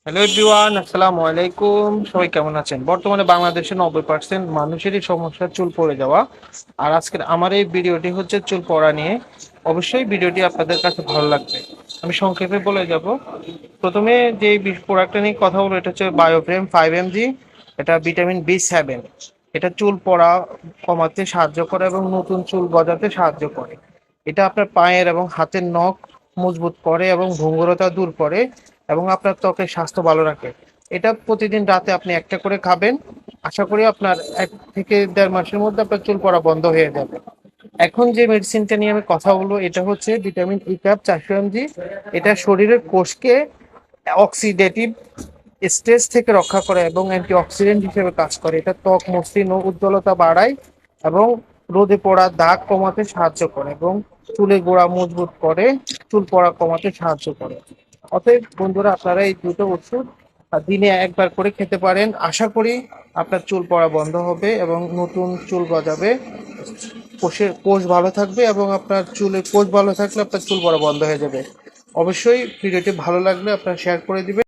Hello everyone, আসসালামু আলাইকুম। সবাই কেমন আছেন? বর্তমানে বাংলাদেশে 90% মানুষেরই সমস্যা চুল পড়ে যাওয়া। আর আজকের আমার এই ভিডিওটি হচ্ছে চুল পড়া নিয়ে। অবশ্যই ভিডিওটি আপনাদের কাছে ভালো লাগবে। আমি সংক্ষেপে বলে যাব। প্রথমে যে প্রোডাক্টটা নিয়ে কথা বলবো, এটা হচ্ছে বায়োফ্রেম 5 mg। এটা ভিটামিন বি 7। এটা চুল পড়া কমাতে সাহায্য করে এবং নতুন চুল গজাতে সাহায্য করে। এটা আপনার পায়ের এবং হাতের নখ মজবুত করে এবং ভঙ্গুরতা দূর করে এবং আপনার ত্বকের স্বাস্থ্য ভালো রাখে। এটা প্রতিদিন রাতে আপনি একটা করে খাবেন। আশা করি আপনার 1 থেকে দেড় মাসের মধ্যে আপনার চুল পড়া বন্ধ হয়ে যাবে। এখন যে মেডিসিনটা নিয়ে আমি কথা বলবো, এটা হচ্ছে ভিটামিন ই ক্যাপ 400 mg। এটা শরীরের কোষকে অক্সিডেটিভ স্ট্রেস থেকে রক্ষা করে এবং অ্যান্টিঅক্সিডেন্ট হিসেবে কাজ করে। এটা ত্বক মসৃণ ও উজ্জ্বলতা বাড়ায় এবং রোদে পড়া দাগ কমাতে সাহায্য করে এবং চুলের গোড়া মজবুত করে, চুল পড়া কমাতে সাহায্য করে। অতএব বন্ধুরা, আপনারা এই দুটো ওষুধ দিনে একবার করে খেতে পারেন। আশা করি আপনার চুল পড়া বন্ধ হবে এবং নতুন চুল গজাবে। কোষ ভালো থাকবে এবং আপনার চুলের কোষ ভালো থাকলে আপনার চুল পড়া বন্ধ হয়ে যাবে। অবশ্যই ভিডিওটি ভালো লাগলে আপনারা শেয়ার করে দিবেন।